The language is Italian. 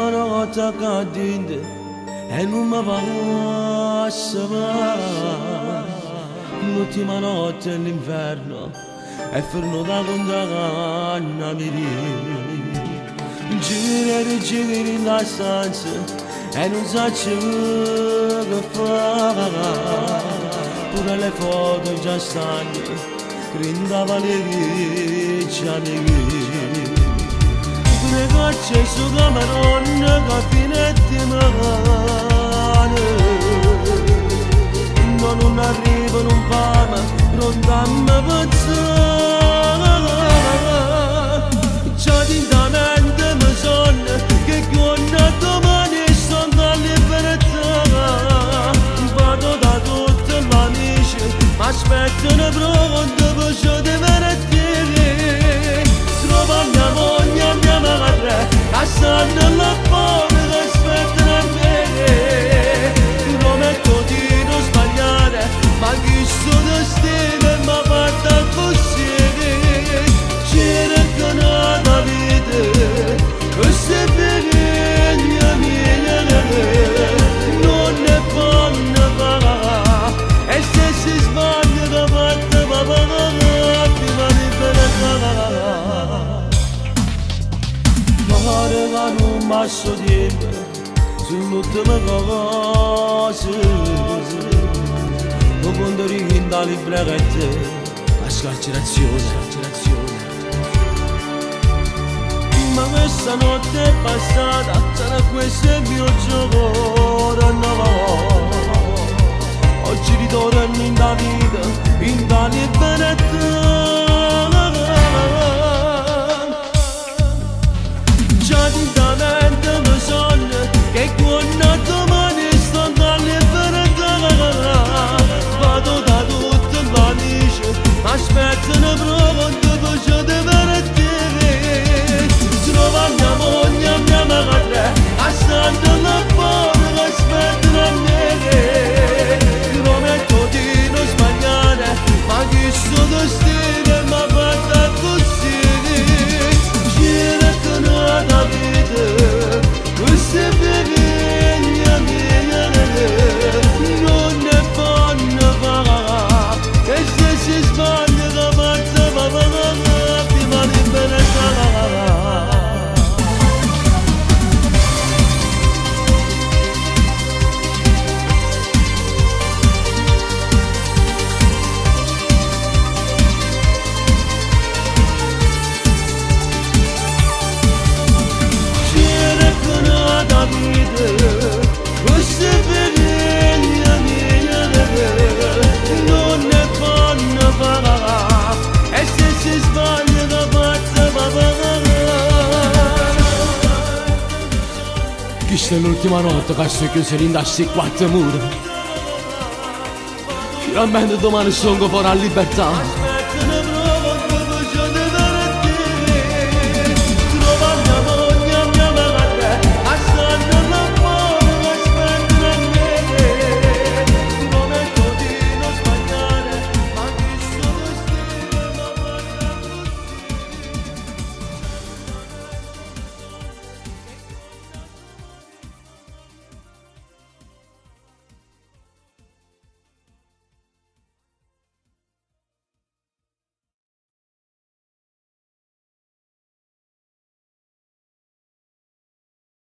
L'ultima notte cadente e non mi passa mai. L'ultima notte all'inferno e fermo da condanna mi giri in la stanza e non so che fare. Pure le foto già stanno, grindava le riccia le gocce su camerone che finetti mare non arriva non fama pronta a me pensare già tintamente mi sonno che con domani sono a libertà vado da tutti gli amici mi aspettano pronto per ciò di venerdì trova mia moglie mia madre lasciando la povera che aspettano a me prometto di non sbagliare ma chi sto destino mi porta così c'era con la vita questa è figlia mia non ne fanno fare e se si sbaglia da parte papà prima di benedire mare che non passo tempo sull'ultima cosa lo quando riginda le breghette la scarcerazione ma questa notte è passata sarà questo il mio gioco oggi ritorno in da vita in da libertà già tintamente mi sonno che con domani sto a libertà vado da tutti gli amici mi aspettano pronto per ciò di venerdì trova mia moglie mia madre lasciando la povera che aspettano a me prometto di non sbagliare ma chi sto destino mi porta così gira con la vita questa è figlia mia non ne fanno fare e se si sbaglia da parte papà prima di benedire questa è figlia mia non ne fanno fare e se si sbaglia da parte papà questa è l'ultima notte che sto chiuso in questi quattro mura finalmente domani sono fuori a libertà